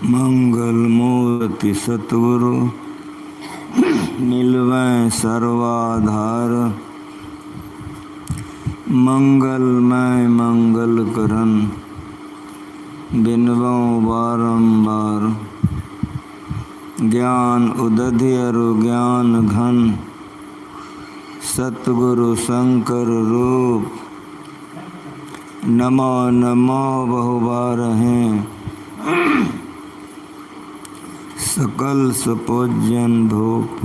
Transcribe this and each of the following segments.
मंगल मूर्ति सतगुरु मिलवैं सर्वाधार। मंगलमय मंगल करन बिनवों बारंबार। ज्ञान उदधि अरु ज्ञान घन सतगुरु शंकर रूप। नमो नमो बहुबार हैं सकल सुपूज्यन धूप।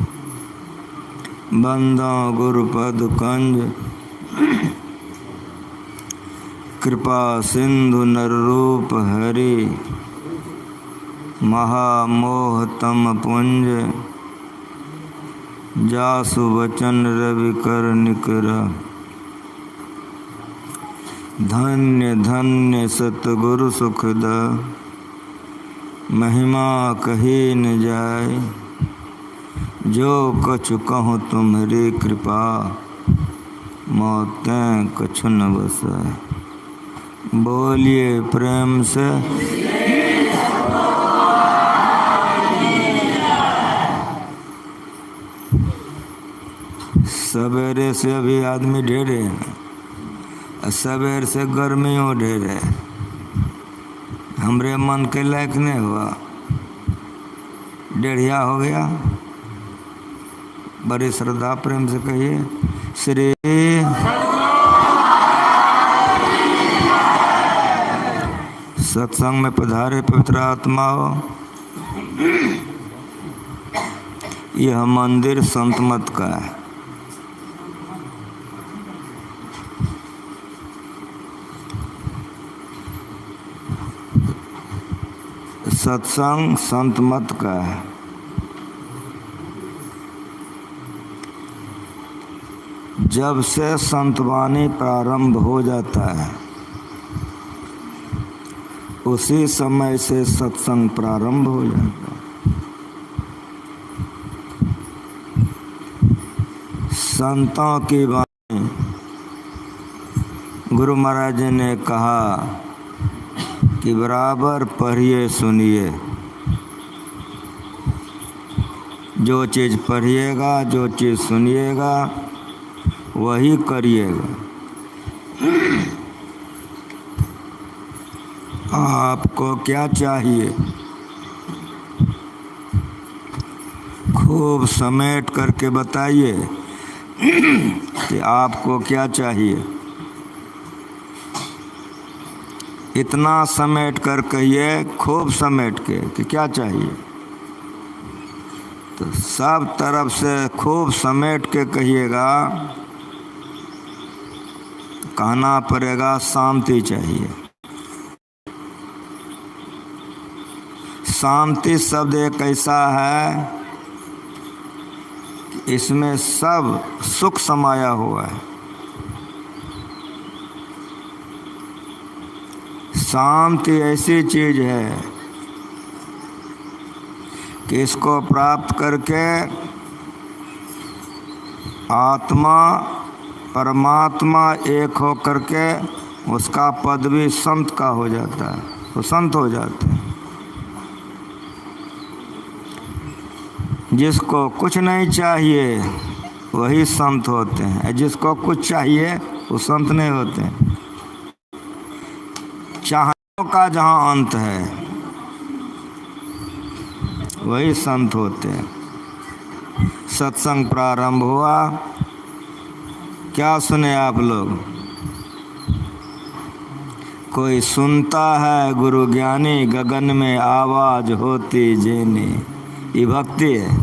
बंदा गुरुपद कंज कृपा सिंधु नररूप हरि। महामोहतम पुंज जासु वचन रवि कर निकर। धन्य धन्य सतगुरु सुखद महिमा कही न जाय। जो कछु कहूँ तुम्हारी कृपा मौतें कछु न बसाय। बोलिए प्रेम से सवेरे से अभी आदमी ढेरे हैं, सवेर से गर्मियों ढेरे। हमरे मन के लायक नहीं हुआ, डेढ़िया हो गया। बड़ी श्रद्धा प्रेम से कहिए श्री। सत्संग में पधारे पवित्र आत्माओं। यह मंदिर संत मत का है। सत्संग संत मत का है। जब से संतवाणी प्रारंभ हो जाता है उसी समय से सत्संग प्रारंभ हो जाता है। संतों की वाणी गुरु महाराज जी ने कहा कि बराबर पढ़िए सुनिए। जो चीज़ पढ़िएगा, जो चीज़ सुनिएगा वही करिएगा। आपको क्या चाहिए खूब समेट करके बताइए कि आपको क्या चाहिए। इतना समेट कर कहिए, खूब समेट के कि क्या चाहिए। तो सब तरफ से खूब समेट के कहिएगा। कहना पड़ेगा शांति चाहिए। शांति शब्द एक ऐसा है कि इसमें सब सुख समाया हुआ है। शांति ऐसी चीज है कि इसको प्राप्त करके आत्मा परमात्मा एक हो करके उसका पद भी संत का हो जाता है। वो संत हो जाते हैं। जिसको कुछ नहीं चाहिए वही संत होते हैं। जिसको कुछ चाहिए वो संत नहीं होते हैं। चाहने का जहाँ अंत है वही संत होते हैं। सत्संग प्रारंभ हुआ। क्या सुने आप लोग? कोई सुनता है गुरु ज्ञानी, गगन में आवाज होती जेनी। ये भक्ति है,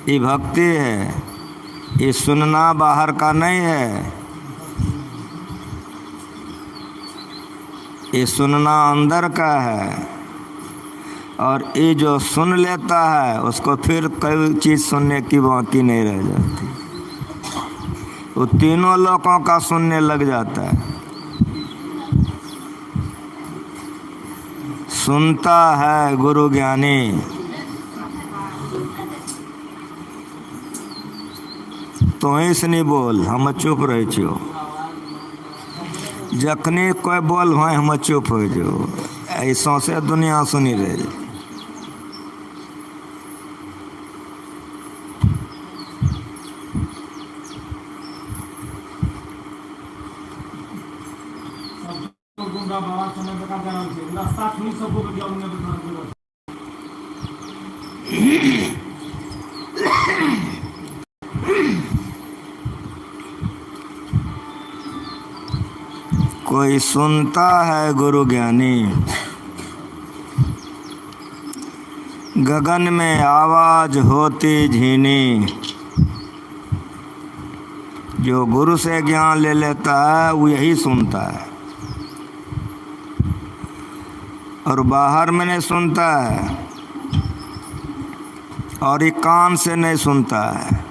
ये भक्ति है। ये सुनना बाहर का नहीं है, ये सुनना अंदर का है। और ये जो सुन लेता है उसको फिर कोई चीज़ सुनने की बाकी नहीं रह जाती। वो तीनों लोगों का सुनने लग जाता है। सुनता है गुरु ज्ञानी। तो ऐसे नहीं बोल, हम चुप रहे छो। जखनी कोई बोल भाई हम चुप हो जो, ऐसों से दुनिया सुनी रहे। कोई सुनता है गुरु ज्ञानी, गगन में आवाज होती झीनी। जो गुरु से ज्ञान ले लेता है वो यही सुनता है, और बाहर में नहीं सुनता है, और ये कान से नहीं सुनता है।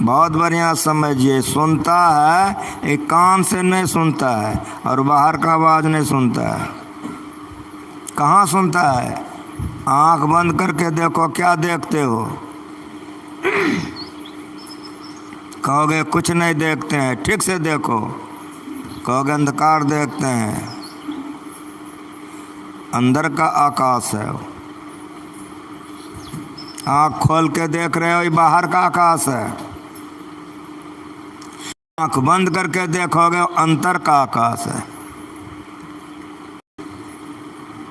बहुत बढ़िया समझिए, सुनता है एक कान से नहीं सुनता है, और बाहर का आवाज़ नहीं सुनता है। कहाँ सुनता है? आँख बंद करके देखो, क्या देखते हो? कहोगे कुछ नहीं देखते हैं, ठीक से देखो। कहोगे अंधकार देखते हैं, अंदर का आकाश है। आँख खोल के देख रहे हो, ये बाहर का आकाश है। आँख बंद करके देखोगे, अंतर का आकाश है।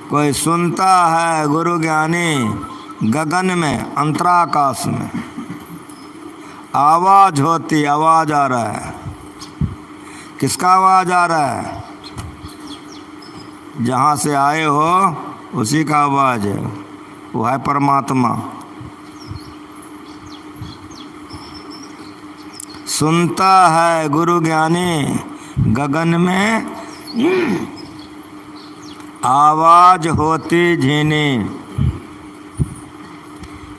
कोई सुनता है गुरु ज्ञानी, गगन में अंतराकाश में आवाज होती, आवाज आ रहा है। किसका आवाज आ रहा है? जहाँ से आए हो उसी का आवाज है, वो है परमात्मा। सुनता है गुरु ज्ञानी, गगन में आवाज होती झीनी।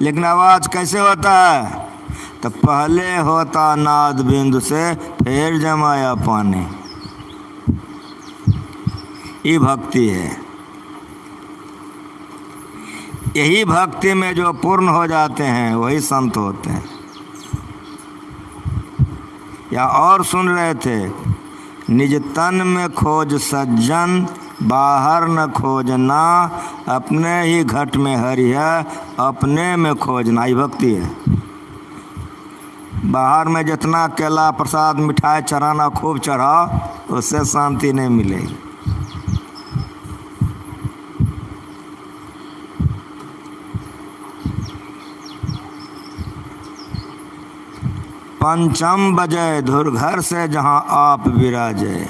लेकिन आवाज कैसे होता है? तो पहले होता नाद बिंदु से, फिर जमाया पानी। ये भक्ति है। यही भक्ति में जो पूर्ण हो जाते हैं वही संत होते हैं। या और सुन रहे थे, निज तन में खोज सज्जन, बाहर न खोजना, अपने ही घट में हरि है, अपने में खोजना। ये भक्ति है। बाहर में जितना केला प्रसाद मिठाई चढ़ाना खूब चढ़ाओ, उससे शांति नहीं मिलेगी। पंचम बजे धुर घर से जहाँ आप विराजे।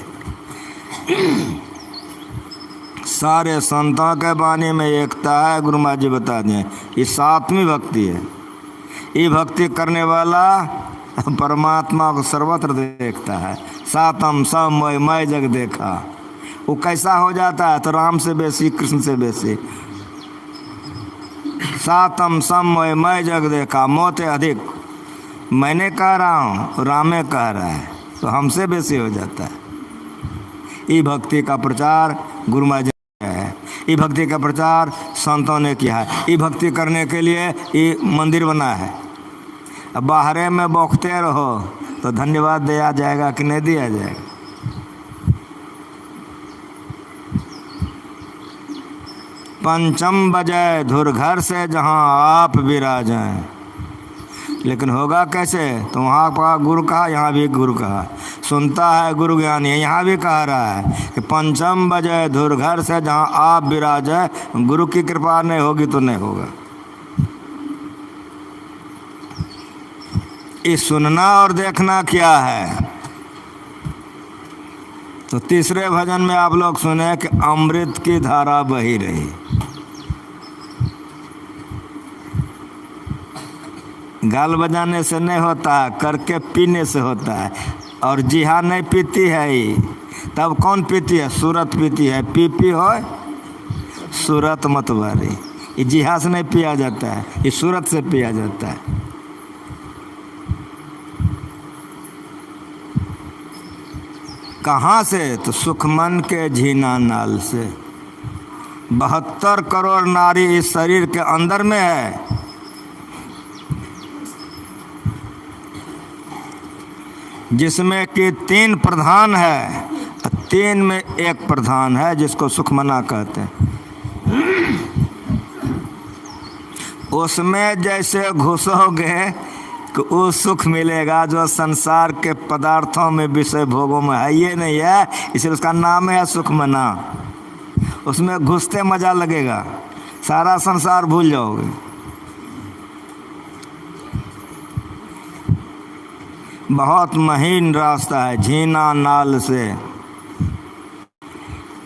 सारे संतों के बानी में एकता है, गुरु महाराज जी बता दें। ये सातवीं भक्ति है। ये भक्ति करने वाला परमात्मा को सर्वत्र देखता है। सातम सब मैं जग देखा। वो कैसा हो जाता है? तो राम से बेसी, कृष्ण से बेसी। सातम सब मैं जग देखा, मोते अधिक। मैंने कह रहा हूँ, रामे कह रहा है, तो हमसे बेसी हो जाता है। ये भक्ति का प्रचार गुरु महाराज है। ये भक्ति का प्रचार संतों ने किया है। ये भक्ति करने के लिए ये मंदिर बना है। अब बाहरे में बौखते रहो तो धन्यवाद दिया जाएगा कि नहीं दिया जाएगा? पंचम बजे धुर घर से जहाँ आप विराजें। लेकिन होगा कैसे? तो वहाँ का गुरु कहा, यहाँ भी गुरु कहा। सुनता है गुरु ज्ञानी, यहाँ भी कह रहा है कि पंचम बजे धुर घर से जहाँ आप विराजे। गुरु की कृपा नहीं होगी तो नहीं होगा। इस सुनना और देखना क्या है? तो तीसरे भजन में आप लोग सुने कि अमृत की धारा बही रही। गाल बजाने से नहीं होता, करके पीने से होता है। और जिहा नहीं पीती है ही, तब कौन पीती है? सूरत पीती है। पी हो सूरत मतवारी। ये जिहा से नहीं पिया जाता है, ये सूरत से पिया जाता है। कहाँ से? तो सुखमन के झीना नाल से। 72 करोड़ नारी इस शरीर के अंदर में है। जिसमें कि 3 प्रधान है, 3 में एक प्रधान है जिसको सुखमना कहते हैं। उसमें जैसे घुसोगे कि वो सुख मिलेगा जो संसार के पदार्थों में, विषय भोगों में है ये नहीं है, इसलिए उसका नाम है सुखमना। उसमें घुसते मज़ा लगेगा, सारा संसार भूल जाओगे। बहुत महीन रास्ता है, झीना नाल से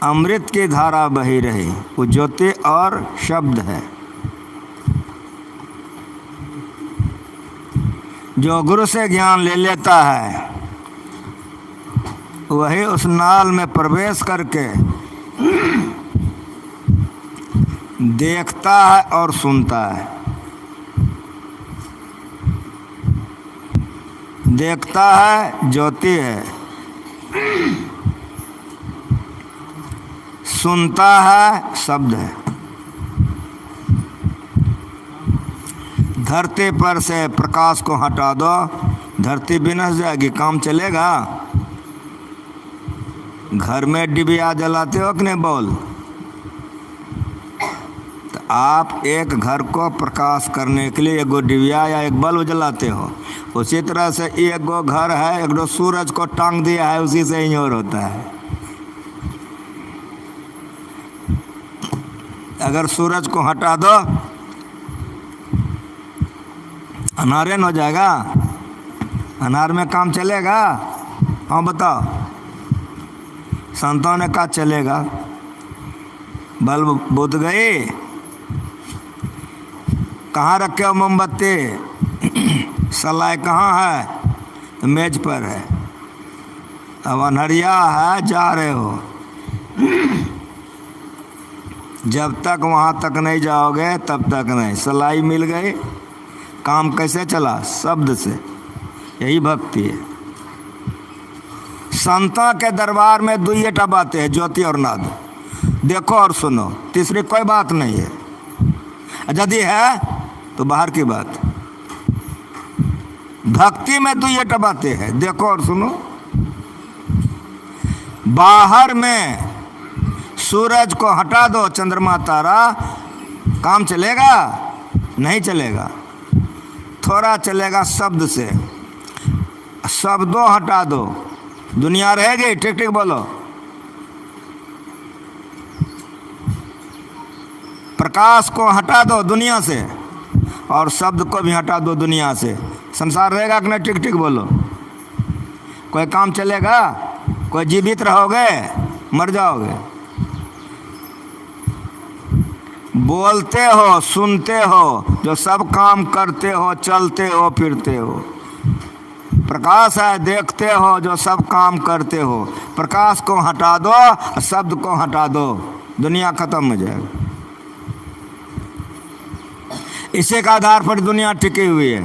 अमृत की धारा बही रही, वो ज्योति और शब्द है। जो गुरु से ज्ञान ले लेता है वही उस नाल में प्रवेश करके देखता है और सुनता है। देखता है ज्योति है, सुनता है शब्द है। धरती पर से प्रकाश को हटा दो, धरती विनश जाएगी, काम चलेगा? घर में डिबिया जलाते हो कि नहीं बोल? तो आप एक घर को प्रकाश करने के लिए एगो डिबिया या एक बल्ब जलाते हो। उसी तरह से एक गो घर है, एक दो सूरज को टांग दिया है, उसी से ही और होता है। अगर सूरज को हटा दो अनारे न हो जाएगा? अनार में काम चलेगा? हाँ बताओ। संतों ने कहा चलेगा। बल्ब बुझ गई, कहाँ रखे हो मोमबत्ती? सलाई कहाँ है? तो मेज पर है। अब अनहरिया है, जा रहे हो, जब तक वहाँ तक नहीं जाओगे तब तक नहीं। सलाई मिल गई, काम कैसे चला? शब्द से। यही भक्ति है। संतों के दरबार में 2 बातें हैं, ज्योति और नाद। देखो और सुनो, तीसरी कोई बात नहीं है। यदि है तो बाहर की बात। भक्ति में 2 बातें हैं, देखो और सुनो। बाहर में सूरज को हटा दो, चंद्रमा तारा, काम चलेगा? नहीं चलेगा। थोड़ा चलेगा शब्द से। शब्दों हटा दो, दुनिया रहेगी? ठीक ठीक बोलो। प्रकाश को हटा दो दुनिया से और शब्द को भी हटा दो दुनिया से, संसार रहेगा कि नहीं? ठीक ठीक बोलो। कोई काम चलेगा? कोई जीवित रहोगे? मर जाओगे। बोलते हो, सुनते हो, जो सब काम करते हो, चलते हो, फिरते हो। प्रकाश है, देखते हो, जो सब काम करते हो। प्रकाश को हटा दो, शब्द को हटा दो, दुनिया खत्म हो जाएगी। इसी का आधार पर दुनिया टिकी हुई है।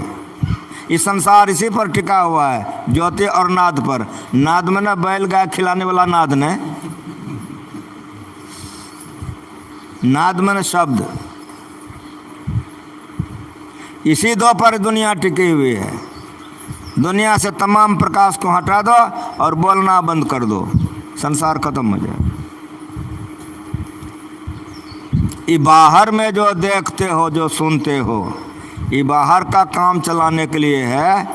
इस संसार इसी पर टिका हुआ है, ज्योति और नाद पर। नाद में ना बैल गाय खिलाने वाला नाद ने, नाद में शब्द। इसी 2 पर दुनिया टिकी हुई है। दुनिया से तमाम प्रकाश को हटा दो और बोलना बंद कर दो, संसार खत्म हो जाए। ये बाहर में जो देखते हो, जो सुनते हो, ये बाहर का काम चलाने के लिए है।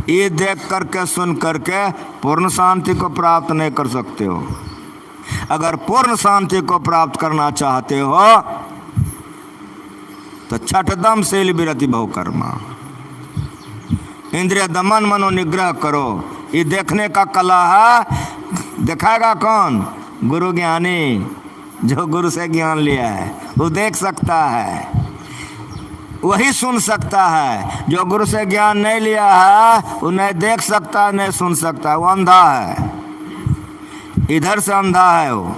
ये देख करके सुन करके पूर्ण शांति को प्राप्त नहीं कर सकते हो। अगर पूर्ण शांति को प्राप्त करना चाहते हो तो छठदम शील विरति बहुकर्मा, इंद्रिय दमन मनोनिग्रह करो। ये देखने का कला है। दिखाएगा कौन? गुरु ज्ञानी, जो गुरु से ज्ञान लिया है वो देख सकता है, वही सुन सकता है। जो गुरु से ज्ञान नहीं लिया है वो नहीं देख सकता, नहीं सुन सकता, वो अंधा है। इधर से अंधा है वो।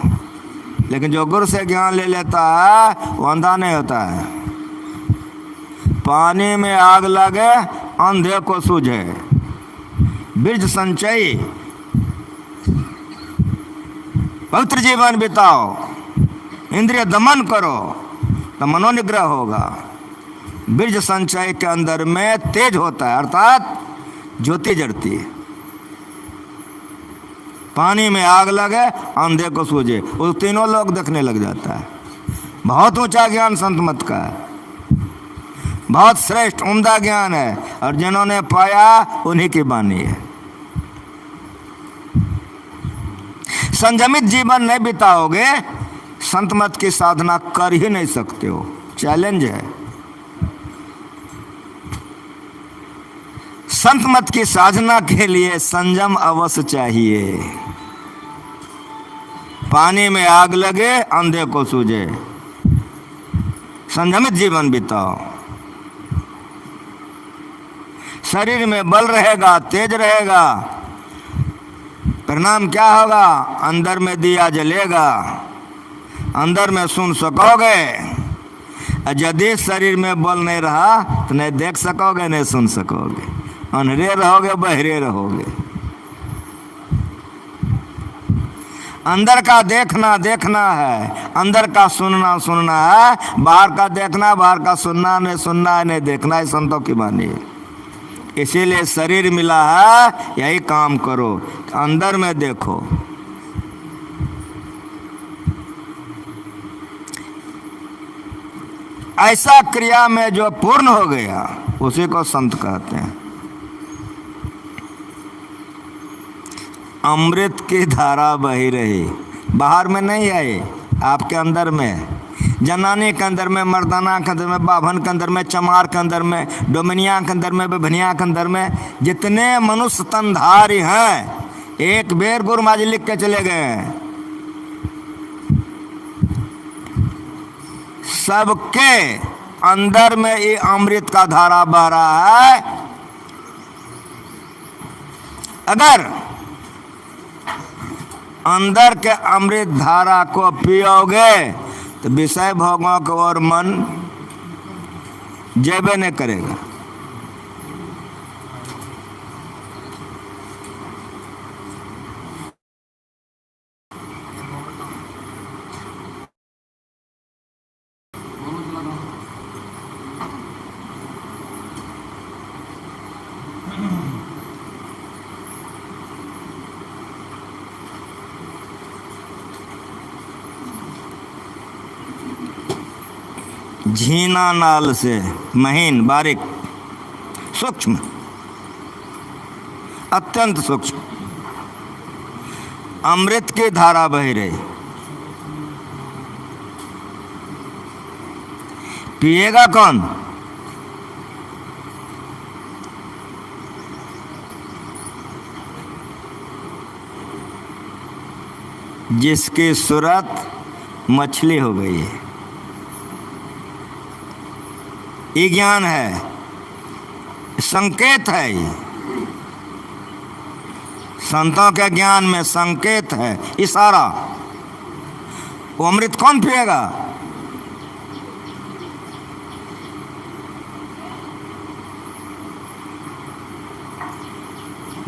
लेकिन जो गुरु से ज्ञान ले लेता है वो अंधा नहीं होता है। पानी में आग लगे अंधे को सूझे। बीज संचयी, पवित्र जीवन बिताओ, इंद्रिय दमन करो तो मनोनिग्रह होगा। बीज संचय के अंदर में तेज होता है, अर्थात ज्योति जड़ती है। पानी में आग लगे, अंधे को सूझे, वो तीनों लोग देखने लग जाता है। बहुत ऊंचा ज्ञान संत मत का है, बहुत श्रेष्ठ उम्दा ज्ञान है, और जिन्होंने पाया उन्हीं की वाणी है। संयमित जीवन नहीं बिताओगे, संत मत की साधना कर ही नहीं सकते हो। चैलेंज है। संत मत की साधना के लिए संयम अवश्य चाहिए। पानी में आग लगे, अंधे को सूझे। संयमित जीवन बिताओ। शरीर में बल रहेगा, तेज रहेगा, परिणाम क्या होगा? अंदर में दिया जलेगा, अंदर में सुन सकोगे। यदि शरीर में बल नहीं रहा तो नहीं देख सकोगे, नहीं सुन सकोगे, अंधेरे रहोगे, बहरे रहोगे। अंदर का देखना देखना है, अंदर का सुनना सुनना है। बाहर का देखना, बाहर का सुनना नहीं, सुनना है नहीं, देखना है। संतों की वाणी है। इसीलिए शरीर मिला है, यही काम करो, अंदर में देखो। ऐसा क्रिया में जो पूर्ण हो गया उसी को संत कहते हैं। अमृत की धारा बही रही, बाहर में नहीं आई, आपके अंदर में। जनानी के अंदर में, मर्दाना के अंदर में, बाभन के अंदर में, चमार के अंदर में, डोमिनिया के अंदर में, बेभनिया के अंदर में, जितने मनुष्य तनधारी हैं, एक बेर गुरु महाराज लिख के चले गए, सबके अंदर में ये अमृत का धारा बह रहा है। अगर अंदर के अमृत धारा को पियोगे तो विषय भोगों को और मन जेबे नहीं करेगा। झीना नाल से महीन, बारीक, सूक्ष्म, अत्यंत सूक्ष्म अमृत की धारा बह रही। पिएगा कौन? जिसकी सूरत मछली हो गई है। ये ज्ञान है, संकेत है। ये संतों के ज्ञान में संकेत है, इशारा। वो अमृत कौन पिएगा?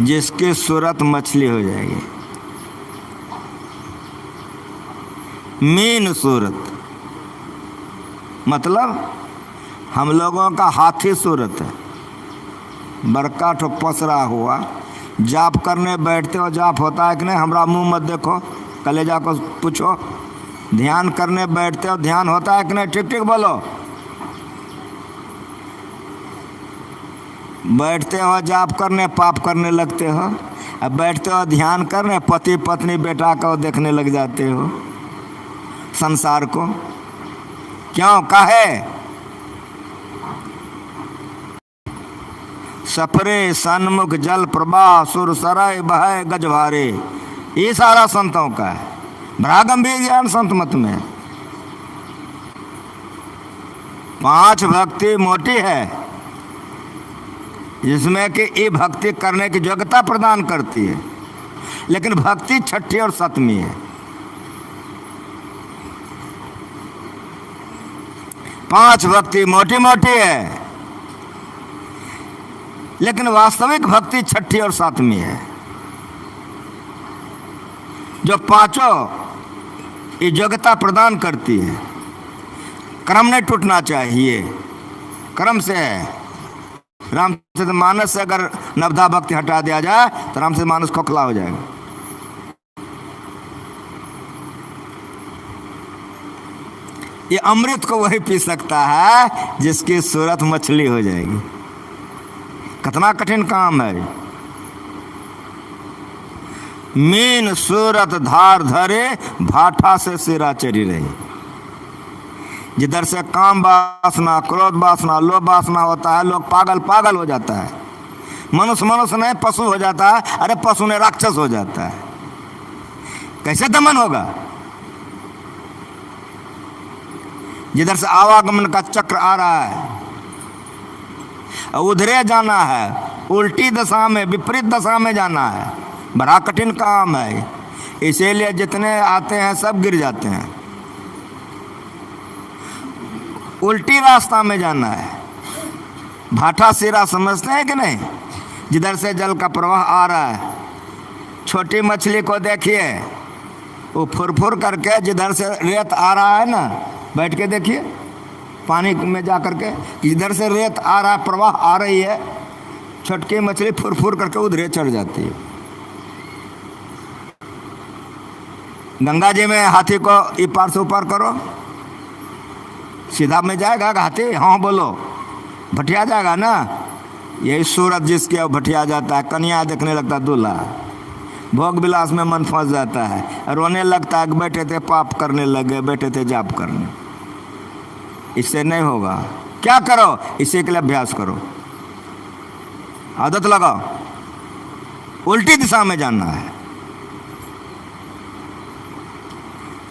जिसकी सूरत मछली हो जाएगी, मीन सूरत, मतलब हम लोगों का हाथी सूरत है, बड़का ठो पसरा हुआ। जाप करने बैठते हो, जाप होता है कि नहीं? हमारा मुंह मत देखो, कलेजा को पूछो। ध्यान करने बैठते हो, ध्यान होता है कि नहीं? ठीक ठीक बोलो। बैठते हो जाप करने, पाप करने लगते हो। अब बैठते हो ध्यान करने, पति पत्नी बेटा को देखने लग जाते हो, संसार को। क्यों? काहे? सफरे सन्मुख जल प्रवाह, सुर सराय बहाय गजभारे। ये सारा संतों का है। बड़ा गंभीर ज्ञान संत मत में। 5 भक्ति मोटी है, जिसमें कि ये भक्ति करने की योग्यता प्रदान करती है, लेकिन भक्ति 6ठी और 7वीं है। 5 भक्ति मोटी मोटी है, लेकिन वास्तविक भक्ति 6ठी और 7वीं है। जो 5 ये योग्यता प्रदान करती है। क्रम नहीं टूटना चाहिए, क्रम से है। रामचरितमानस से अगर नवधा भक्ति हटा दिया जाए तो रामचरितमानस खोखला हो जाएगा। ये अमृत को वही पी सकता है जिसकी सूरत मछली हो जाएगी। कितना कठिन काम है। मीन सूरत धार धरे, भाठा से सिरा चरी रही। जिधर से काम वासना, क्रोध वासना, लोभ वासना होता है, लोग पागल पागल हो जाता है। मनुष्य मनुष्य नहीं पशु हो जाता है, अरे पशु ने राक्षस हो जाता है। कैसे दमन होगा? जिधर से आवागमन का चक्र आ रहा है, उधरे जाना है, उल्टी दशा में, विपरीत दशा में जाना है। बड़ा कठिन काम है। इसीलिए जितने आते हैं सब गिर जाते हैं। उल्टी रास्ता में जाना है। भाठा सिरा समझते हैं कि नहीं? जिधर से जल का प्रवाह आ रहा है, छोटी मछली को देखिए, वो फुरफुर करके जिधर से रेत आ रहा है ना, बैठ के देखिए पानी में जा करके, जिधर से रेत आ रहा है, प्रवाह आ रही है, छोटकी मछली फुरफुर करके उधरे चढ़ जाती है। गंगा जी में हाथी को ई पार से ऊपर करो, सीधा में जाएगा हाथी? हाँ बोलो, भटिया जाएगा ना। यही सूरत जिसके अब भटिया जाता है, कन्या देखने लगता दूल्हा, भोग विलास में मन फंस जाता है, रोने लगता है कि बैठे थे पाप करने लगे, बैठे थे जाप करने। इससे नहीं होगा। क्या करो? इसी के लिए अभ्यास करो, आदत लगाओ, उल्टी दिशा में जाना है।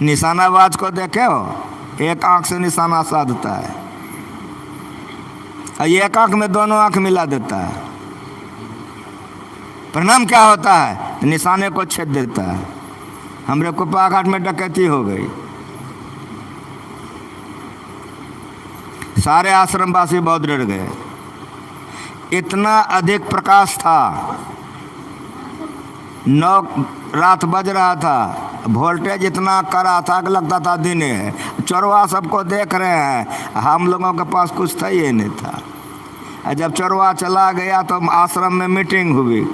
निशानाबाज को देखे हो, एक आंख से निशाना साधता है, और एक आंख में दोनों आंख मिला देता है। परिणाम क्या होता है? निशाने को छेद देता है। हमरे कुप्पा घाट में डकैती हो गई, सारे आश्रमवासी बहुत डर गए। इतना अधिक प्रकाश था, 9 रात बज रहा था, वोल्टेज इतना कड़ा था कि लगता था दिन है। चोरवा सबको देख रहे हैं, हम लोगों के पास कुछ था ही नहीं था। जब चोरवा चला गया तो आश्रम में मीटिंग हुई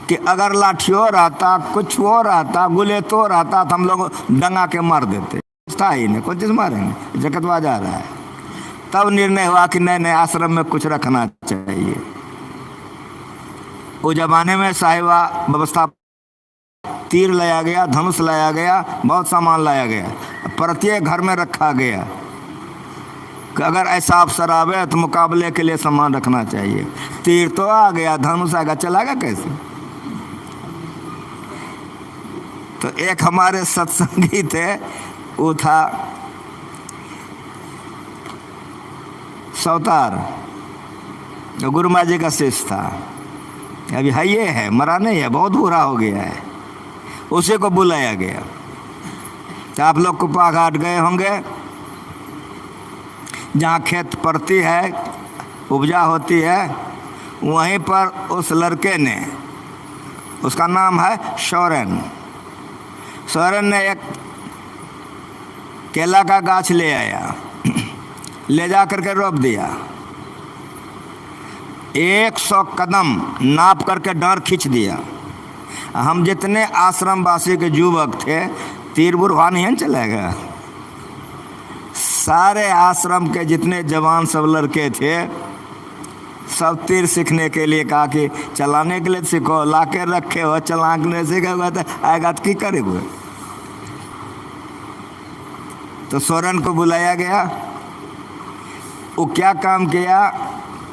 कि अगर लाठी हो रहता, कुछ हो रहता, गुले तो रहता, तो हम लोग डंगा के मार देते। था ही नहीं, कुछ चीज़ मारेंगे, जगतवा जा रहा है। तब निर्णय हुआ कि नहीं नहीं, आश्रम में कुछ रखना चाहिए। उस जमाने में साहिबा व्यवस्था, तीर लाया गया, धनुष लाया गया, बहुत सामान लाया गया, प्रत्येक घर में रखा गया कि अगर ऐसा अवसर आवे तो मुकाबले के लिए सामान रखना चाहिए। तीर तो आ गया, धनुष आएगा, चलाएगा कैसे? तो एक हमारे सत्संगी थे, वो था सौतार, जो गुरु महाराज जी का शिष्य था। अभी है, ये है, मरा नहीं है, बहुत बुरा हो गया है। उसी को बुलाया गया। तो आप लोग कुप्पा घाट गए होंगे, जहाँ खेत पड़ती है, उपजा होती है, वहीं पर उस लड़के ने, उसका नाम है सोरेन, सोरेन ने एक केला का गाछ ले आया, ले जा करके रोप दिया। 100 कदम नाप करके डांर खींच दिया। हम जितने आश्रमवासी के युवक थे, तीर बुरवा नहीं चलेगा। सारे आश्रम के जितने जवान सब लड़के थे, सब तीर सीखने के लिए कहा कि चलाने के लिए सीखो, ला के रखे हो, चलाने सीखेगा तो आएगा तो की करेगा। तो सोरेन को बुलाया गया। वो क्या काम किया?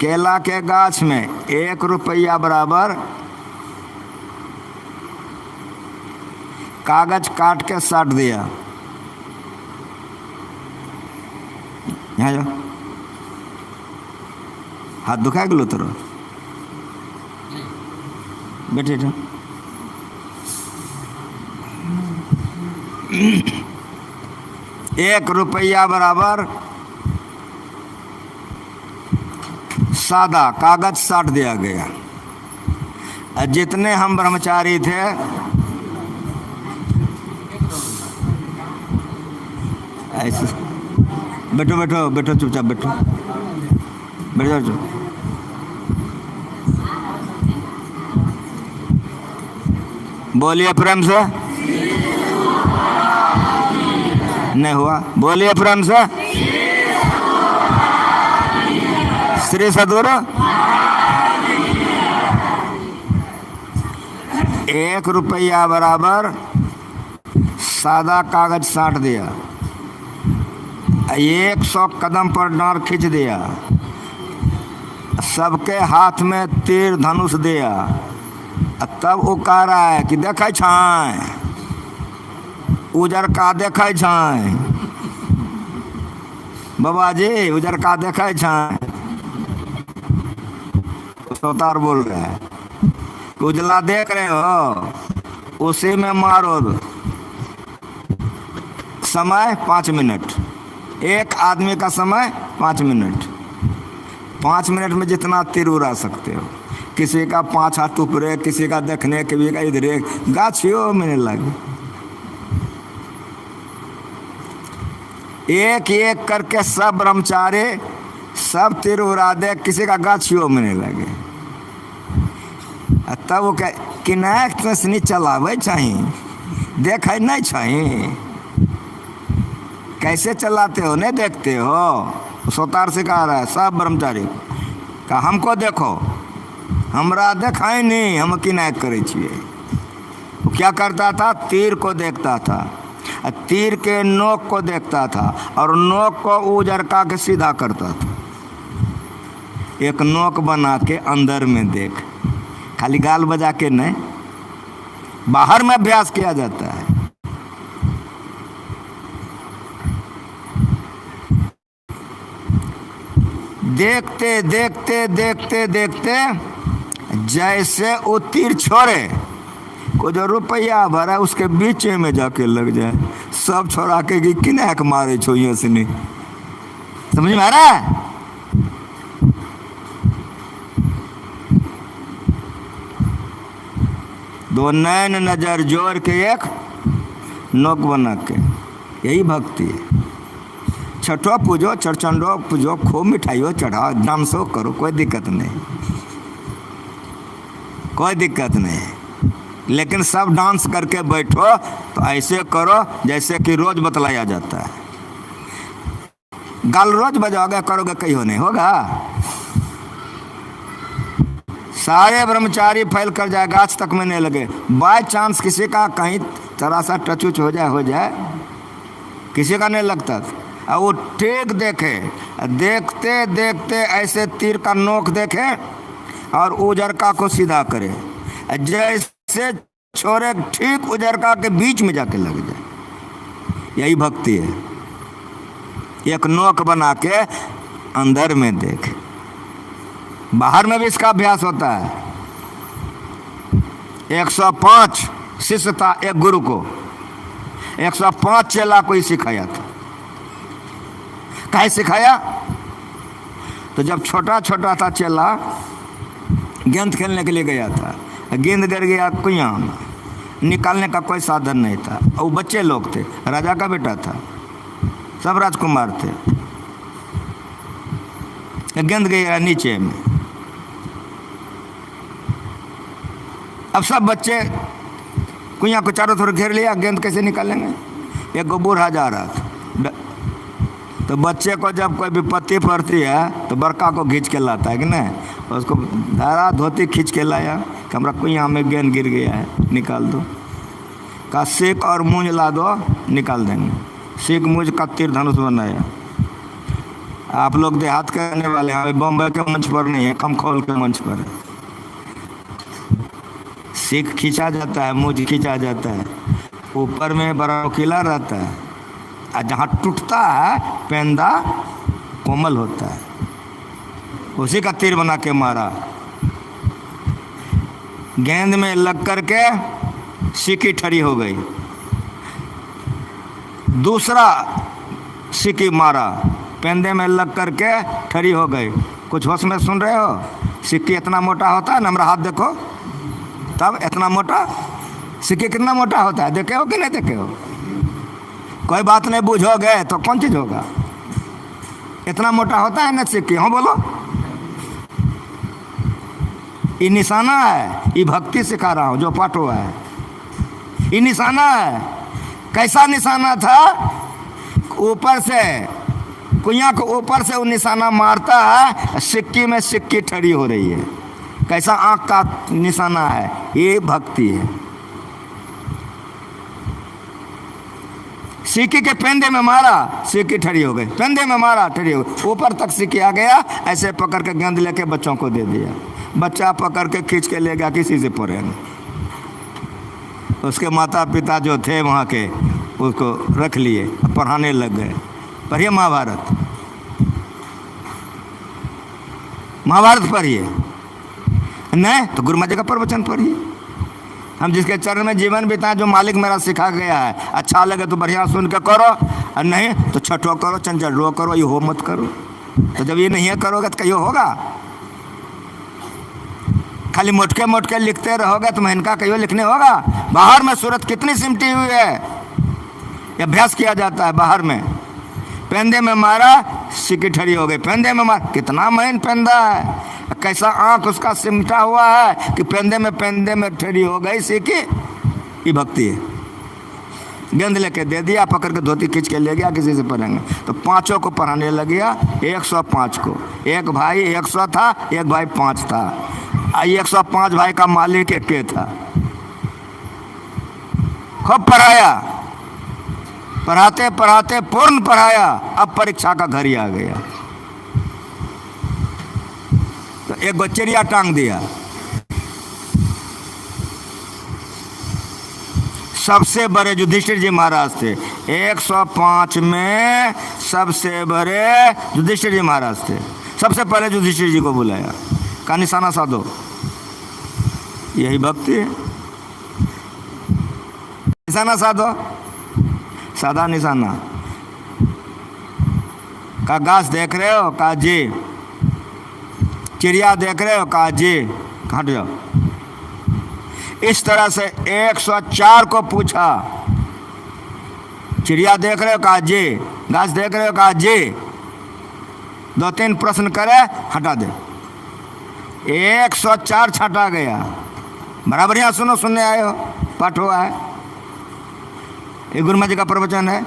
केला के गाछ में 1 रुपया बराबर कागज काट के साट दिया। यहाँ जाओ, हाथ दुखा गलो तोरो, बैठे था। 1 रुपया बराबर सादा कागज साट दिया गया। जितने हम ब्रह्मचारी थे, ऐसे बैठो बैठो बैठो, चुपचाप बैठो, बैठ जाओ। बोलिए प्रेम से। नहीं हुआ। बोलिए प्रेम से, श्री सद्गुरु। 1 रुपया बराबर सादा कागज साट दिया, 100 कदम पर डांर खींच दिया, सबके हाथ में तीर धनुष दिया। तब वो कह रहा है कि देखे छाए उजर का, देखे छाए बाबा जी उजर का देखे छाए। अवतार बोल रहे हैं उजला देख रहे हो, उसी में मारो। समय 5 मिनट, एक आदमी का समय 5 मिनट। 5 मिनट में जितना तीर उड़ा सकते हो। किसी का 5 हाथ ऊपरे, किसी का देखने के भी इधर गाछियों में लगे। एक एक करके सब ब्रह्मचारी सब तीर उड़ा दे, किसी का गाछियों में नहीं लगे। तब वो कि नहीं चलावे चाहिए, देखे नहीं चाहिए, कैसे चलाते हो नहीं देखते हो। सोतार सिखा रहा है सब ब्रह्मचारी का, हमको देखो, हमरा देखाई नहीं, हम किनायत करे छिए। वो क्या करता था, तीर को देखता था, तीर के नोक को देखता था और नोक को उजरका के सीधा करता था। एक नोक बना के अंदर में देख, खाली गाल बजा के नहीं, बाहर में अभ्यास किया जाता है। देखते देखते देखते देखते जैसे वो तीर छोड़े को जो रुपया भरा उसके बीच में जाके लग जाए, सब छोड़ा के किनाक मारे छोइयों से नहीं। समझ में आ रहा है? दो नैन नजर जोड़ के एक नोक बना के, यही भक्ति है। छठो पूजो, चरचंडो पूजो, खूब मिठाइयों चढ़ाओ, डांसो करो, कोई दिक्कत नहीं, कोई दिक्कत नहीं। लेकिन सब डांस करके बैठो तो ऐसे करो जैसे कि रोज बतलाया जाता है। गाल रोज बजाओगे करोगे कहीं नहीं होगा। सारे ब्रह्मचारी फैल कर जाए, गाछ तक में नहीं लगे। बाय चांस किसी का कहीं थोड़ा सा टचुच हो जाए, किसी का नहीं लगता। और वो ठीक देखे, देखते देखते ऐसे तीर का नोक देखे और उजरका को सीधा करे, जैसे छोरे ठीक उजरका के बीच में जाके लग जाए। यही भक्ति है। एक नोक बना के अंदर में देखे। बाहर में भी इसका अभ्यास होता है। 105 शिष्य था एक गुरु को, 105 चेला को ही सिखाया था। काहे सिखाया? तो जब छोटा छोटा था चेला, गेंद खेलने के लिए गया था, गेंद गिर गया कुइयां में, निकालने का कोई साधन नहीं था। और बच्चे लोग थे, राजा का बेटा था, सब राजकुमार थे। गेंद गया नीचे में। अब सब बच्चे कुइयां को चारों तरफ घेर लिया, गेंद कैसे निकालेंगे? एक बूढ़ा जा रहा था, तो बच्चे को जब कोई विपत्ति पड़ती है तो बड़का को खींच के लाता है कि नहीं, उसको धारा धोती खींच के लाया कि हमारा कुइयां में गेंद गिर गया है, निकाल दो। का सीख और मूंज ला दो, निकाल देंगे। सीख मूंज का तीर धनुष बनाया। आप लोग देहात करने वाले हैं, बॉम्बे के मंच पर नहीं है, खमखोल के मंच पर है। सीख खींचा जाता है, मूंज खींचा जाता है, ऊपर में बड़ा किला रहता है, और जहाँ टूटता है पेंदा कोमल होता है, उसी का तीर बना के मारा। गेंद में लग कर के सिक्की ठरी हो गई। दूसरा सिक्की मारा, पेंदे में लग कर के ठरी हो गई। कुछ होश में सुन रहे हो? सिक्की इतना मोटा होता है ना, हमारा हाथ देखो, तब इतना मोटा सिक्की कितना मोटा होता है, देखे हो कि नहीं देखे हो? कोई बात नहीं, बूझोगे तो कौन चीज होगा। इतना मोटा होता है ना सिक्की। हाँ बोलो, ये निशाना है, ये भक्ति सिखा रहा हूँ जो पाठ हुआ है, ये निशाना है। कैसा निशाना था? ऊपर से कुइयाँ को ऊपर से वो निशाना मारता है, सिक्की में सिक्की ठड़ी हो रही है। कैसा आँख का निशाना है, ये भक्ति है। सिक्की के पेंदे में मारा, सिक्की ठड़ी हो गई, पेंदे में मारा, ठड़ी हो गई, ऊपर तक सिक्की आ गया। ऐसे पकड़ के गेंद लेके बच्चों को दे दिया, बच्चा पकड़ के खींच के ले गया, किसी से पढ़े नहीं। उसके माता पिता जो थे वहाँ के, उसको रख लिए, पढ़ाने लग गए। पढ़िए महाभारत, महाभारत पढ़िए, नहीं तो गुरु महाराज का प्रवचन पढ़िए। हम जिसके चरण में जीवन बिताएं, जो मालिक मेरा सिखा गया है, अच्छा लगे तो बढ़िया सुन के करो, और नहीं तो छठो करो, चंचल रो करो, ये हो मत करो। तो जब ये नहीं करोगे तो कहियो होगा। खाली मोटके मोटके लिखते रहोगे तो इनका कहियो लिखने होगा। बाहर में सूरत कितनी सिमटी हुई है, अभ्यास किया जाता है बाहर में। पेंदे में मारा, सिक्की ठड़ी हो गई, पेंदे में मारा, कितना महीन पेंदा है, कैसा आंख उसका सिमटा हुआ है कि पेंदे में ठड़ी हो गई सिक्की। ये भक्ति है। गेंद लेके दे दिया, पकड़ के धोती खींच के ले गया, किसी से पढ़ेंगे तो पांचों को पढ़ाने लग गया, 105 को। एक भाई 100 था, एक भाई 5 था। 105 भाई का मालिक एक था। खूब पढ़ाया, पढ़ाते पढ़ाते पूर्ण पढ़ाया। अब परीक्षा का घर ही आ गया तो एक बच्चेरिया टांग दिया। सबसे बड़े युधिष्ठिर जी महाराज थे, 105 में सबसे बड़े युधिष्ठिर जी महाराज थे। सबसे पहले युधिष्ठिर जी को बुलाया, का निशाना साधो। यही भक्ति है, निशाना साधो, साधा निशाना। का घास देख रहे हो, का जी। चिड़िया देख रहे हो, का जी। हट जाओ। इस तरह से 104 को पूछा, चिड़िया देख रहे हो, का जी। घास देख रहे हो, का जी। 2-3 प्रश्न करे, हटा दे। 104 छटा गया। बराबर यहाँ सुनो, सुनने आए हो, पाठ हुआ है। ये गुरु महाराज जी का प्रवचन है।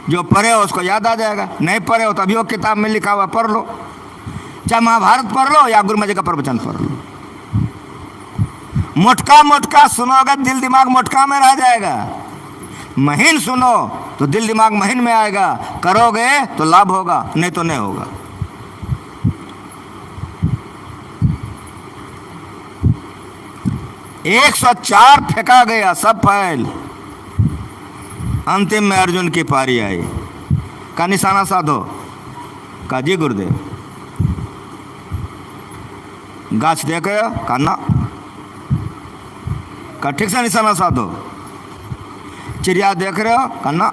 जो पढ़े हो उसको याद आ जाएगा, नहीं पढ़े हो तो अभी वो किताब में लिखा हुआ पढ़ लो, चाहे महाभारत पढ़ लो या गुरु महाराज जी का प्रवचन पढ़ लो। मोटका मोटका सुनोगे, दिल दिमाग मोटका में रह जाएगा। महीन सुनो तो दिल दिमाग महीन में आएगा। करोगे तो लाभ होगा, नहीं तो नहीं होगा। एक 104 फेंका गया, सब फैल। अंतिम में अर्जुन की पारी आई। का निशाना साधो, का जी गुरुदेव। गाछ देख रहे हो, का ना। का ठीक से निशाना साधो। चिड़िया देख रहे हो, का ना।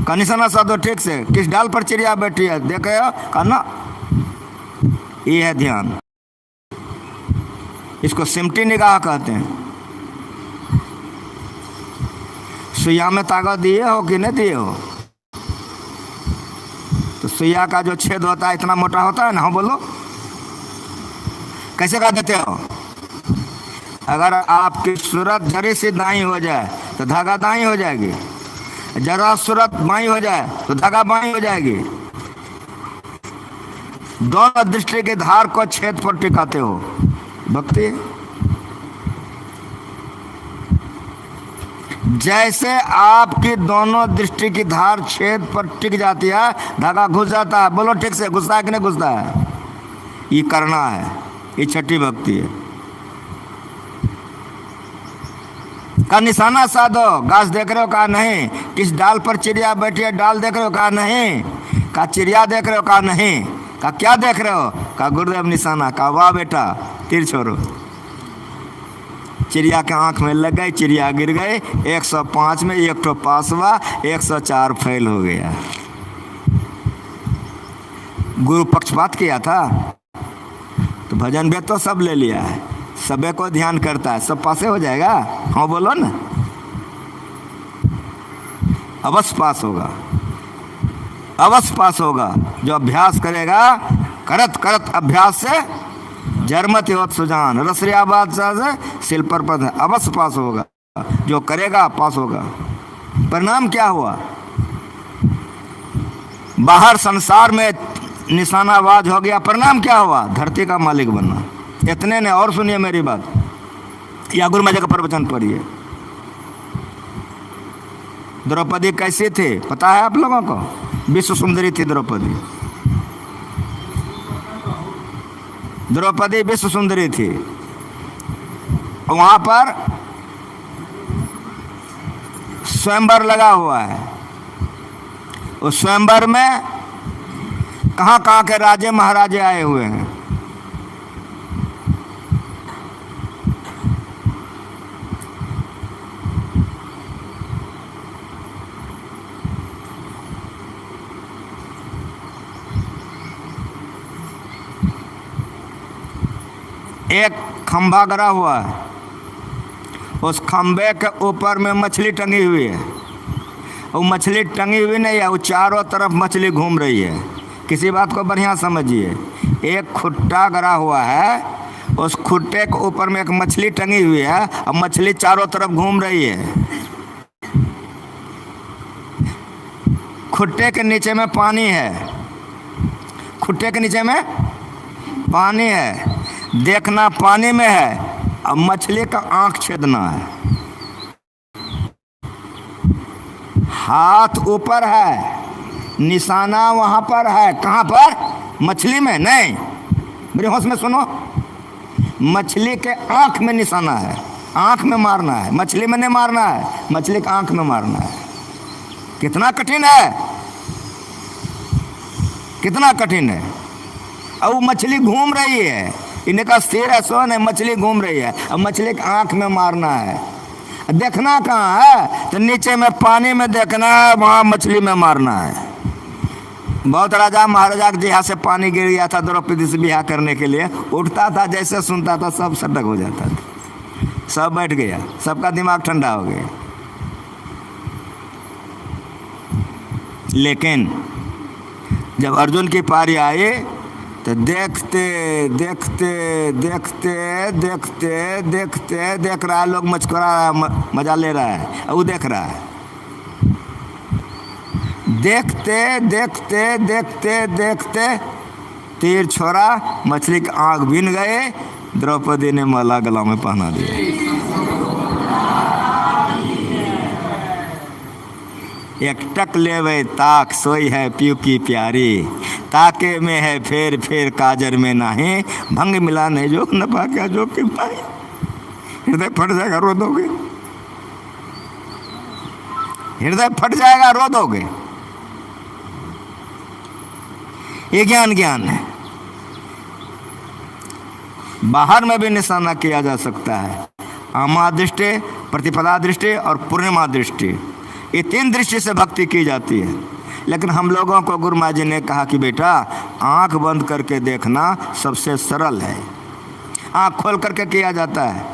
का निशाना साधो ठीक से। किस डाल पर चिड़िया बैठी है देख रहे हो, का ना। ये है ध्यान, इसको सिमटी निगाह कहते हैं। सुइया में ताकत दिए हो कि नहीं दिए हो? तो सुइया का जो छेद होता है इतना मोटा होता है ना, हाँ बोलो, कैसे कर देते हो? अगर आपकी सूरत जरी सी दाई हो जाए तो धागा दाई हो जाएगी, जरा सूरत बाई हो जाए तो धागा बाई हो जाएगी। दोनों दृष्टि के धार को छेद पर टिकाते हो, भक्ति। जैसे आपकी दोनों दृष्टि की धार छेद पर टिक जाती है, धागा घुस जाता है। बोलो ठीक से, घुसता है कि नहीं घुसता है? ये करना है, ये छठी भक्ति है। का निशाना साधो। घास देख रहे हो, का नहीं। किस डाल पर चिड़िया बैठी है, डाल देख रहे हो, का नहीं। का चिड़िया देख रहे हो, का नहीं। का क्या देख रहे हो, का गुरुदेव निशाना। का वाह बेटा, तीर छोड़ो। चिड़िया के आंख में लग गई, चिड़िया गिर गई। 105 में एक तो पास हुआ, 104 फेल हो गया। गुरु पक्षपात किया था तो भजन वेद तो सब ले लिया है, सबे को ध्यान करता है, सब पासे हो जाएगा। हाँ बोलो ना, अवश्य पास होगा, अवश्य पास होगा। जो अभ्यास करेगा, करत करत अभ्यास से जरमति होत सुजान, रसरियाबाद से सिल पर पद, अवश्य पास होगा। जो करेगा पास होगा। परिणाम क्या हुआ? बाहर संसार में निशानाबाज हो गया, परिणाम क्या हुआ? धरती का मालिक बनना। इतने ने, और सुनिए मेरी बात, या गुरु महाराज का प्रवचन पढ़िए। द्रौपदी कैसी थी पता है आप लोगों को? विश्व सुंदरी थी द्रौपदी। द्रौपदी विश्व सुंदरी थी। वहां पर स्वयंवर लगा हुआ है। उस स्वयंवर में कहां कहां के राजे महाराजे आए हुए हैं। एक खंभा गड़ा हुआ है, उस खंभे के ऊपर में मछली टंगी हुई है। वो मछली टंगी हुई नहीं है, वो चारों तरफ मछली घूम रही है। किसी बात को बढ़िया समझिए। एक खुट्टा गड़ा हुआ है, उस खुट्टे के ऊपर में एक मछली टंगी हुई है और मछली चारों तरफ घूम रही है। खुट्टे के नीचे में पानी है, खुट्टे के नीचे में पानी है, देखना पानी में है और मछली का आंख छेदना है। हाथ ऊपर है, निशाना वहां पर है। कहां पर? मछली में नहीं, मेरे होश में सुनो। मछली के आंख में निशाना है, आंख में मारना है। मछली में नहीं मारना है, मछली के आंख में मारना है। कितना कठिन है, कितना कठिन है। और वो मछली घूम रही है, इनका स्थिर है सो नहीं, मछली घूम रही है और मछली की आंख में मारना है। देखना कहाँ है? तो नीचे में पानी में देखना है, वहाँ मछली में मारना है। बहुत राजा महाराजा के यहाँ से पानी गिर गया था द्रौपदी से ब्याह करने के लिए। उठता था, जैसे सुनता था सब सटक हो जाता था, सब बैठ गया, सबका दिमाग ठंडा हो गया। लेकिन जब अर्जुन की पारी आई तो देखते देखते देखते देखते देखते देख रहा है, लोग मचकरा रहा है, मजा ले रहा है, वो देख रहा है। देखते देखते देखते देखते तीर छोड़ा, मछली की आंख बीन गए, द्रौपदी ने माला गला में पहना दिया। एकटक लेवे ताक सोई है पीयू की प्यारी, ताके में है फेर फेर काजर में नाही, भंग मिला नहीं जो न पा क्या जो कि पाई। हृदय फट जाएगा, रो दोगे, हृदय फट जाएगा, रो दोगे। ये ज्ञान है। बाहर में भी निशाना किया जा सकता है, आमा दृष्टि, प्रतिपदा दृष्टि और पूर्णिमा दृष्टि। ये 3 दृष्टि से भक्ति की जाती है। लेकिन हम लोगों को गुरु महाराज जी ने कहा कि बेटा आंख बंद करके देखना सबसे सरल है। आंख खोल करके किया जाता है,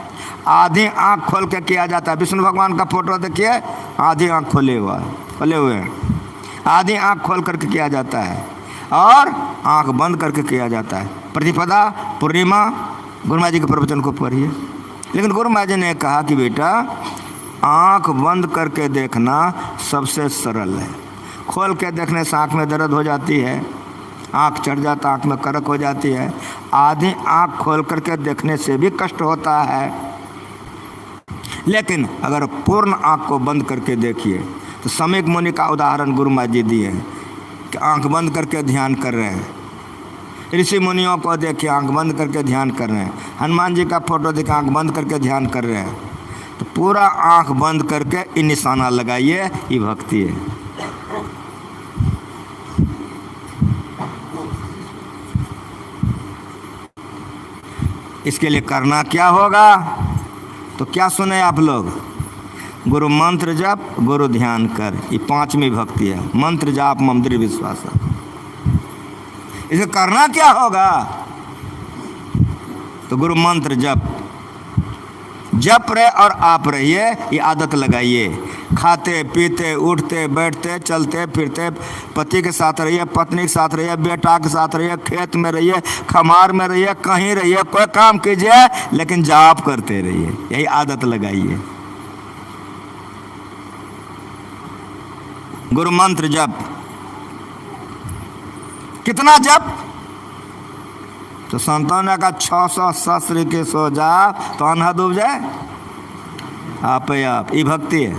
आधी आंख खोल के किया जाता है। विष्णु भगवान का फोटो देखिए, आधी आंख खोले हुए हैं, आधी आंख खोल करके किया जाता है और आंख बंद करके किया जाता है। प्रतिपदा, पूर्णिमा, गुरु महाराज जी के प्रवचन को पढ़िए। लेकिन गुरु महाराज जी ने कहा कि बेटा आंख बंद करके देखना सबसे सरल है। खोल के देखने से आँख में दर्द हो जाती है, आँख चढ़ जाता, आँख में करक हो जाती है। आधी आँख खोल करके देखने से भी कष्ट होता है। लेकिन अगर पूर्ण आँख को बंद करके देखिए तो समीक मुनि का उदाहरण गुरु महाराज जी दिए हैं कि आँख बंद करके ध्यान कर रहे हैं। ऋषि मुनियों को देखिए, आँख बंद करके ध्यान कर रहे हैं। हनुमान जी का फोटो देखिए, आँख बंद करके ध्यान कर रहे हैं। तो पूरा आँख बंद करके ये निशाना लगाइए, ये भक्ति है। इसके लिए करना क्या होगा? तो क्या सुने आप लोग? गुरु मंत्र जप, गुरु ध्यान कर, ये 5वीं भक्ति है। मंत्र जाप मम दृढ़ विश्वास। इसे करना क्या होगा? तो गुरु मंत्र जप रहे और आप रहिए, ये आदत लगाइए। खाते पीते उठते बैठते चलते फिरते पति के साथ रहिए, पत्नी के साथ रहिए, बेटा के साथ रहिए, खेत में रहिए, खमार में रहिए, कहीं रहिए, कोई काम कीजिए लेकिन जाप करते रहिए, यही आदत लगाइए। गुरु मंत्र जप, कितना जप? तो संतों ने कहा 600 सहस्त्र के सो जा तो अनहा डूब जाए आप ही आप। ये भक्ति है,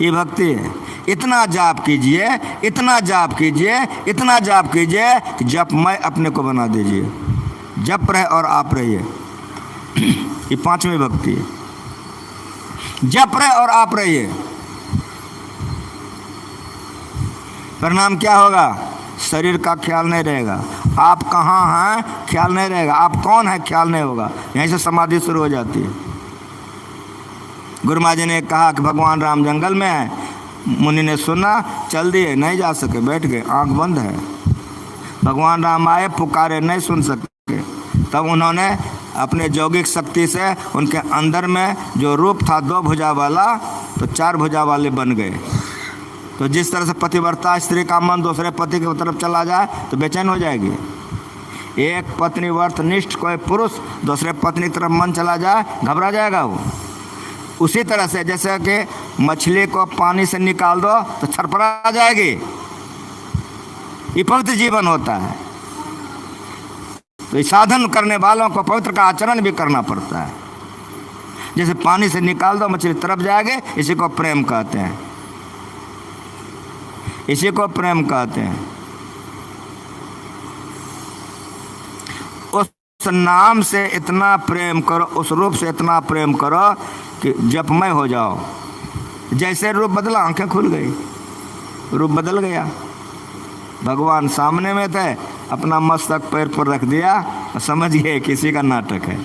ये भक्ति है। इतना जाप कीजिए, इतना जाप कीजिए, इतना जाप कीजिए कि जपमय अपने को बना दीजिए। जप रहे और आप रहिए, ये पांचवी भक्ति है। जप रहे और आप रहिए। परिणाम क्या होगा? शरीर का ख्याल नहीं रहेगा, आप कहाँ हैं ख्याल नहीं रहेगा, आप कौन है ख्याल नहीं होगा। यहीं से समाधि शुरू हो जाती है। गुरु महाराज जी ने कहा कि भगवान राम जंगल में है। मुनि ने सुना, चल दिए, नहीं जा सके, बैठ गए, आंख बंद है। भगवान राम आए, पुकारे, नहीं सुन सके। तब उन्होंने अपने यौगिक शक्ति से उनके अंदर में जो रूप था 2 भुजा वाला, तो 4 भुजा वाले बन गए। तो जिस तरह से पतिव्रता स्त्री का मन दूसरे पति की तरफ चला जाए तो बेचैन हो जाएगी। एक पत्नी व्रतनिष्ठ कोई पुरुष दूसरे पत्नी की तरफ मन चला जाए, घबरा जाएगा वो। उसी तरह से जैसे कि मछली को पानी से निकाल दो तो छरपरा जाएगी। ये पवित्र जीवन होता है। तो इस साधन करने वालों को पवित्र का आचरण भी करना पड़ता है। जैसे पानी से निकाल दो मछली तरफ जाएगी, इसी को प्रेम कहते हैं, इसी को प्रेम कहते हैं। उस नाम से इतना प्रेम करो, उस रूप से इतना प्रेम करो कि जपमय हो जाओ। जैसे रूप बदला, आंखें खुल गई, रूप बदल गया। भगवान सामने में थे, अपना मस्तक पैर पर रख दिया और समझ गए किसी का नाटक है।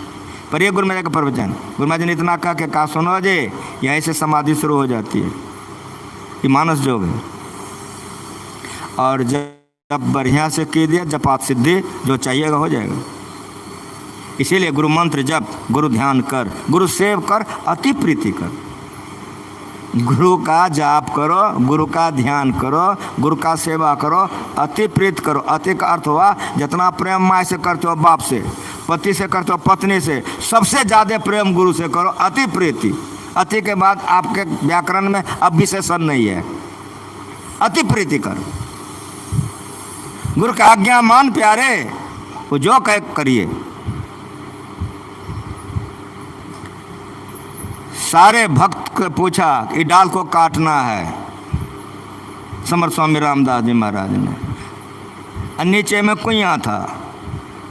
पर ये गुरु महाराज का प्रवचन, गुरु महाराज ने इतना कहा कि कहा सुनो जी, यहीं से समाधि शुरू हो जाती है। ये मानस योग है। और जब बढ़िया से की दिया, जपात सिद्धि जो चाहिएगा हो जाएगा। इसीलिए गुरु मंत्र जप, गुरु ध्यान कर, गुरु सेव कर, अति प्रीति कर। गुरु का जाप करो, गुरु का ध्यान करो, गुरु का सेवा करो, अति प्रीत करो। अति का अर्थ हुआ जितना प्रेम माँ से करते हो बाप से, पति से करते हो पत्नी से, सबसे ज़्यादा प्रेम गुरु से करो, अति प्रीति। अति के बाद आपके व्याकरण में अब विशेषण नहीं है, अति प्रीति करो। गुरु का आज्ञा मान प्यारे, वो जो कहे करिए। सारे भक्त को पूछा कि डाल को काटना है, समर्थ स्वामी रामदास जी महाराज ने। नीचे में कुइयाँ था,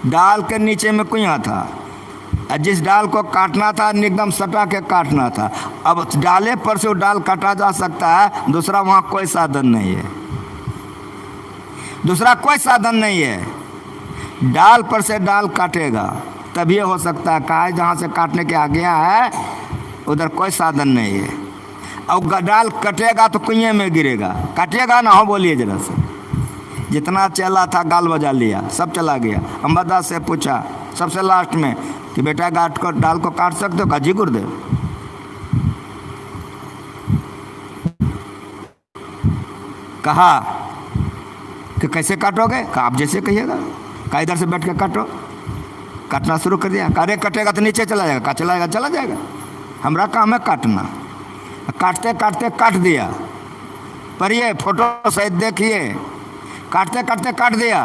डाल के नीचे में कुइयाँ था। जिस डाल को काटना था एकदम सटा के काटना था। अब डाले पर से वो डाल काटा जा सकता है, दूसरा वहाँ कोई साधन नहीं है, दूसरा कोई साधन नहीं है। डाल पर से डाल काटेगा तभी हो सकता है। कहा जहाँ से काटने के आज्ञा है उधर कोई साधन नहीं है। और डाल कटेगा तो कुएं में गिरेगा, काटेगा ना हो। बोलिए जरा से। जितना चला था गाल बजा लिया, सब चला गया। अम्बादास से पूछा सबसे लास्ट में कि बेटा गाट को डाल को काट सकते हो? कहा जी गुरुदेव। कहा कि कैसे काटोगे? कहा आप जैसे कहिएगा। कहा इधर से बैठ के काटो। काटना शुरू कर दिया। अरे कटेगा तो नीचे चला जाएगा। कहा चलाएगा, चला जाएगा, हमारा काम है काटना। काटते काटते काट दिया। पर ये फोटो सहित देखिए, काटते काटते काट दिया।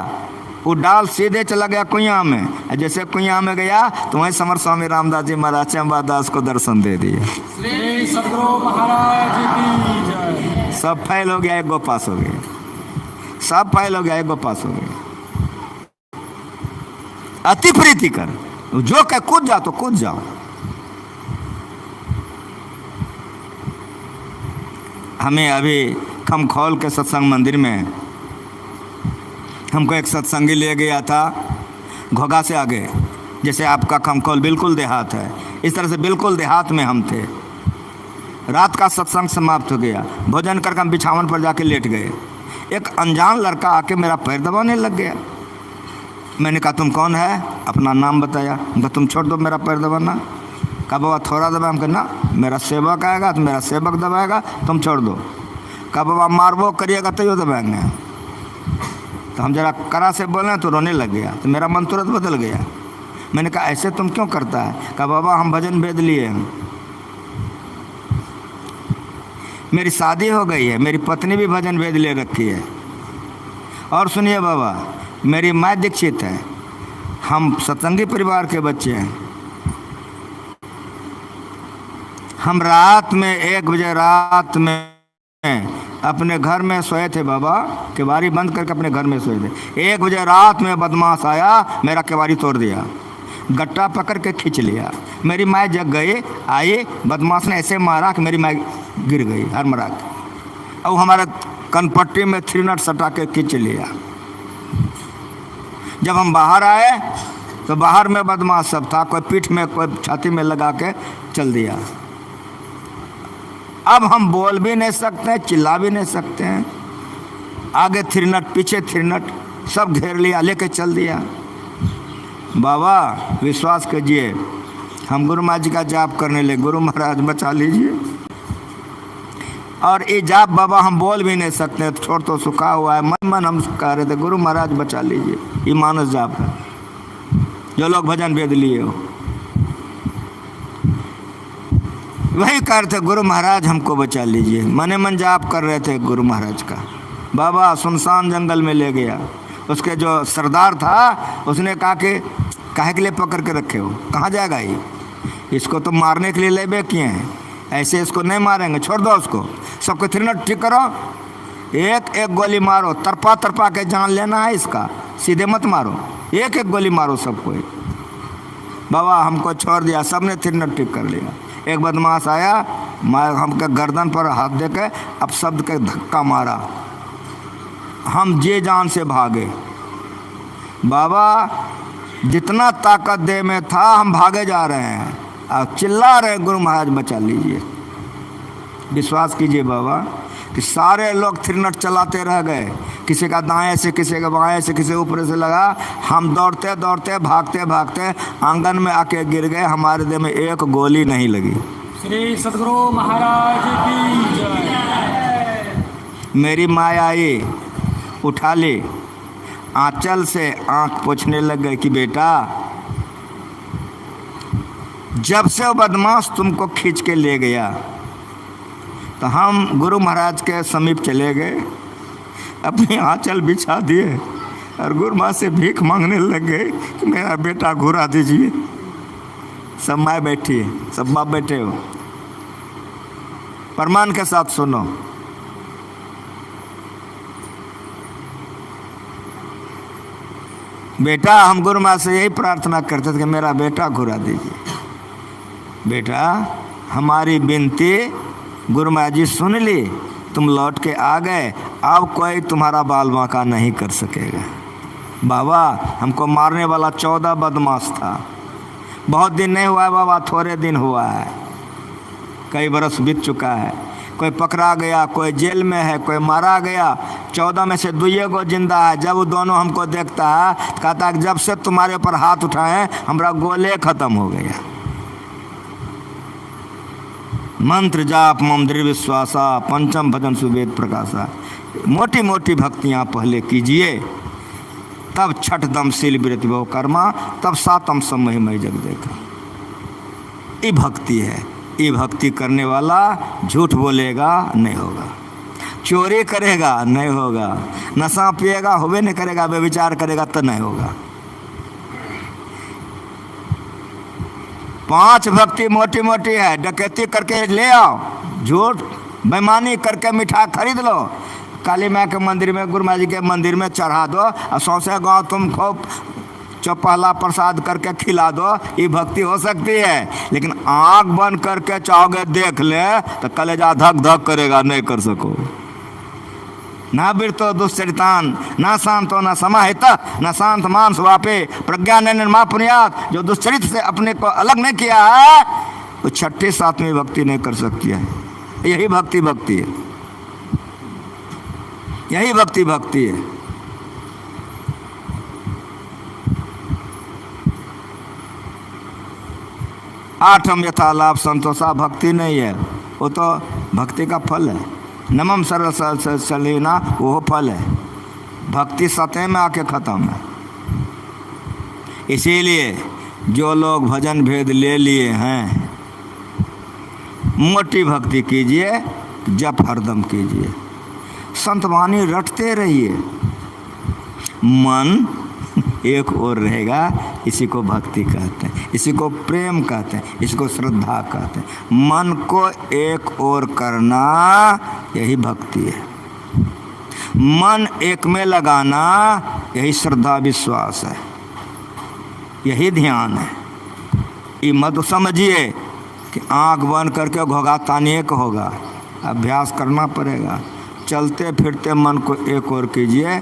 वो डाल सीधे चला गया कुइयाँ में। जैसे कुइयाँ में गया तो वहीं समर्थ स्वामी रामदास जी महाराज अम्बादास को दर्शन दे दिए। श्री सद्गुरु महाराज की जय। सब फैल हो गया, एक गो पास हो गया। सब फैल हो गया, एक गो पास हो गया। अति प्रीति कर, जो कह कूद जाओ तो कूद जाओ। हमें अभी खमखौल के सत्संग मंदिर में हमको एक सत्संगी ले गया था, घोघा से आगे। जैसे आपका खमखौल बिल्कुल देहात है, इस तरह से बिल्कुल देहात में हम थे। रात का सत्संग समाप्त हो गया, भोजन करके हम बिछावन पर जाके लेट गए। एक अनजान लड़का आके मेरा पैर दबाने लग गया। मैंने कहा तुम कौन है? अपना नाम बताया। कहा तुम छोड़ दो मेरा पैर दबाना। कहा बाबा थोड़ा दबाया। हम कहा ना, मेरा सेवक आएगा तो मेरा सेवक दबाएगा, तुम छोड़ दो। कहा बाबा मारबो करिएगा तो दबाएंगे। तो हम जरा कड़ा से बोले तो रोने लग गया। तो मेरा मन तुरंत बदल गया। मैंने कहा ऐसे तुम क्यों करता है? कहा बाबा हम भजन भेद लिए हैं, मेरी शादी हो गई है, मेरी पत्नी भी भजन भेद ले रखी है, और सुनिए बाबा, मेरी माँ दीक्षित है, हम सत्संगी परिवार के बच्चे हैं। हम रात में 1 बजे रात में अपने घर में सोए थे बाबा, केवाड़ी बंद करके अपने घर में सोए थे। 1 बजे रात में बदमाश आया, मेरा केवाड़ी तोड़ दिया, गट्टा पकड़ के खींच लिया। मेरी माँ जग गई, आई, बदमाश ने ऐसे मारा कि मेरी माँ गिर गई हरमरा के, और हमारे कनपट्टी में 3 नट सटा के खींच लिया। जब हम बाहर आए तो बाहर में बदमाश सब था, कोई पीठ में कोई छाती में लगा के चल दिया। अब हम बोल भी नहीं सकते, चिल्ला भी नहीं सकते हैं। आगे 3 नट, पीछे 3 नट, सब घेर लिया, लेके चल दिया। बाबा विश्वास कीजिए, हम गुरु महाराज जी का जाप करने लगे, गुरु महाराज बचा लीजिए। और ये जाप बाबा हम बोल भी नहीं सकते, छोड़ तो सुखा हुआ है, मन मन हम कह रहे थे गुरु महाराज बचा लीजिए। ये मानस जाप है, जो लोग भजन भेद लिए हो वही कह रहे थे गुरु महाराज हमको बचा लीजिए। मने मन जाप कर रहे थे गुरु महाराज का। बाबा सुनसान जंगल में ले गया, उसके जो सरदार था उसने कहा कि काहे के लिए पकड़ के रखे हो, कहाँ जाएगा ये, इसको तो मारने के लिए लेबे किए हैं, ऐसे इसको नहीं मारेंगे, छोड़ दो उसको, सबको 3 नट ठीक करो, एक एक गोली मारो, तरपा तरपा के जान लेना है इसका, सीधे मत मारो, एक एक गोली मारो सबको। बाबा हमको छोड़ दिया, सबने 3 नट ठीक कर लिया। एक बदमाश आया, हमके गर्दन पर हाथ दे के अब शब्द के धक्का मारा, हम जे जान से भागे। बाबा जितना ताकत दे में था हम भागे जा रहे हैं, अब चिल्ला रहे गुरु महाराज बचा लीजिए। विश्वास कीजिए बाबा कि सारे लोग 3 नट चलाते रह गए, किसी का दाएं से, किसी का बाएं से, किसी ऊपर से लगा। हम दौड़ते दौड़ते भागते भागते आंगन में आके गिर गए, हमारे देह में एक गोली नहीं लगी। श्री सद्गुरु महाराज की जय। मेरी माँ आई, उठा ली, आंचल से आंख पोंछने लग गए कि बेटा जब से वो बदमाश तुमको खींच के ले गया, तो हम गुरु महाराज के समीप चले गए, अपनी आंचल बिछा दिए और गुरु महाराज से भीख मांगने लग गए कि मेरा बेटा घुरा दीजिए। सब माँ बैठी है, सब बाप बैठे हो, प्रमाण के साथ सुनो। बेटा हम गुरु महाराज से यही प्रार्थना करते थे कि मेरा बेटा घुरा दीजिए। बेटा हमारी विनती गुरु महाराज जी सुन ली, तुम लौट के आ गए, अब कोई तुम्हारा बाल बांका नहीं कर सकेगा। बाबा हमको मारने वाला 14 बदमाश था, बहुत दिन नहीं हुआ है बाबा, थोड़े दिन हुआ है, कई बरस बीत चुका है। कोई पकड़ा गया, कोई जेल में है, कोई मारा गया, 14 में से 2 गो जिंदा है। जब वो दोनों हमको देखता है कहता है जब से तुम्हारे ऊपर हाथ उठाए हमारा गोले खत्म हो गया। मंत्र जाप मम दृढ़ विश्वासा, पंचम भजन सुवेद प्रकाशा। मोटी मोटी भक्तियाँ पहले कीजिए, तब छठ दम शील विरति बहु कर्मा, तब 7 सब महिमय जग देखा। ये भक्ति है। ये भक्ति करने वाला झूठ बोलेगा नहीं होगा, चोरी करेगा नहीं होगा, नशा पिएगा होबे नहीं करेगा, व्यभिचार करेगा तो नहीं होगा। 5 भक्ति मोटी मोटी है। डकैती करके ले आओ, झूठ बेईमानी करके मिठाई खरीद लो, काली माँ के मंदिर में, गुरु महाराज जी के मंदिर में चढ़ा दो और सौसे गाँव तुम खूब चौपहला प्रसाद करके खिला दो, ये भक्ति हो सकती है। लेकिन आँख बंद करके चाहोगे देख ले तो कलेजा धक धक करेगा, नहीं कर सको। ना बिरतो दुश्चरितान, ना शांतो न समाहित, न शांत मानस वापे, प्रज्ञा ने निर्मा पुण्यात। जो दुश्चरित से अपने को अलग नहीं किया है वो 6ठी 7वीं भक्ति नहीं कर सकती है। यही भक्ति भक्ति है, यही भक्ति भक्ति है। आठम यथा लाभ संतोषा भक्ति नहीं है, वो तो भक्ति का फल है। नमम सरल सलीना वो फल है, भक्ति सतह में आके ख़त्म है। इसीलिए जो लोग भजन भेद ले लिए हैं, मोटी भक्ति कीजिए, जप हरदम कीजिए, संत वाणी रटते रहिए, मन एक ओर रहेगा, इसी को भक्ति कहते हैं, इसी को प्रेम कहते हैं, इसको श्रद्धा कहते हैं। मन को एक ओर करना यही भक्ति है। मन एक में लगाना यही श्रद्धा विश्वास है, यही ध्यान है। ये मत समझिए कि आँख बंद करके घोघा तानिए का होगा, अभ्यास करना पड़ेगा। चलते फिरते मन को एक ओर कीजिए,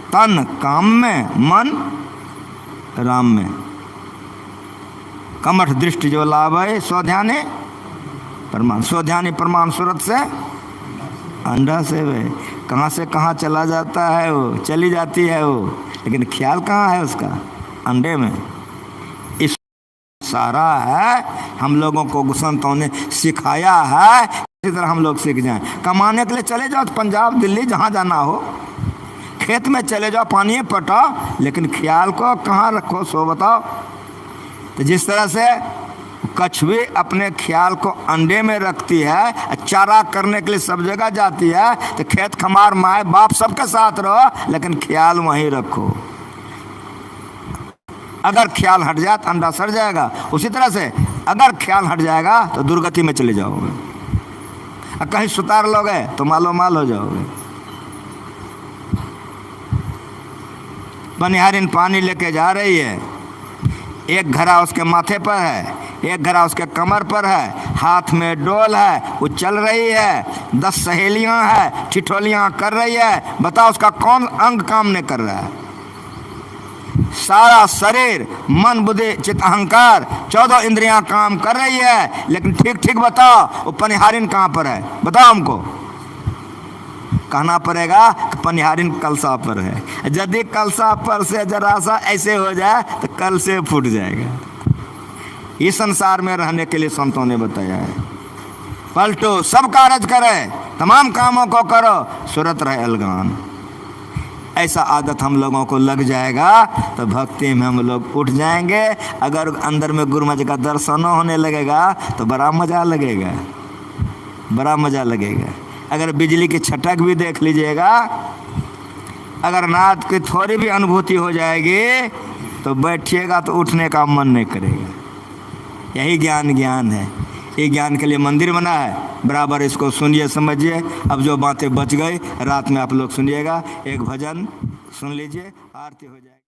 तन काम में, मन राम में। कमठ दृष्टि जो लाभे स्वध्याने प्रमाण, स्वध्यानी प्रमाण सूरत से अंडा से वे कहाँ से कहाँ चला जाता है, वो चली जाती है वो, लेकिन ख्याल कहाँ है उसका, अंडे में। इस सारा है हम लोगों को संतों ने सिखाया है, इसी तरह हम लोग सीख जाएं। कमाने के लिए चले जाओ पंजाब दिल्ली जहाँ जाना हो, खेत में चले जाओ, पानी पटाओ, लेकिन ख्याल को कहाँ रखो सो बताओ। तो जिस तरह से कछुए अपने ख्याल को अंडे में रखती है, चारा करने के लिए सब जगह जाती है, तो खेत खमार माए बाप सबके साथ रहो, लेकिन ख्याल वहीं रखो। अगर ख्याल हट जाए तो अंडा सड़ जाएगा। उसी तरह से अगर ख्याल हट जाएगा तो दुर्गति में चले जाओगे, और कहीं सुतार लोगे तो मालो माल हो जाओगे। बनिहारिन पानी लेके जा रही है, एक घड़ा उसके माथे पर है, एक घड़ा उसके कमर पर है, हाथ में डोल है, वो चल रही है। 10 सहेलियां हैं, ठिठोलियां कर रही है। बताओ उसका कौन अंग काम नहीं कर रहा है? सारा शरीर, मन बुद्धि चित्त अहंकार 14 इंद्रियां काम कर रही है, लेकिन ठीक ठीक बताओ वो पनिहारिन कहाँ पर है? बताओ हमको। कहना पड़ेगा कि पनिहारिन कलसा पर है। यदि कलसा पर से जरा सा ऐसे हो जाए तो कल से फूट जाएगा। इस संसार में रहने के लिए संतों ने बताया है, पलटो सब कार्य करे, तमाम कामों को करो, सूरत रहे अलगान। ऐसा आदत हम लोगों को लग जाएगा तो भक्ति में हम लोग उठ जाएंगे। अगर अंदर में गुरु महाराज का दर्शन होने लगेगा तो बड़ा मज़ा लगेगा, बड़ा मज़ा लगेगा। अगर बिजली की छटक भी देख लीजिएगा, अगर नाद की थोड़ी भी अनुभूति हो जाएगी तो बैठिएगा तो उठने का मन नहीं करेगा। यही ज्ञान है। ये ज्ञान के लिए मंदिर बना है, बराबर इसको सुनिए समझिए। अब जो बातें बच गई रात में आप लोग सुनिएगा, एक भजन सुन लीजिए, आरती हो जाएगी।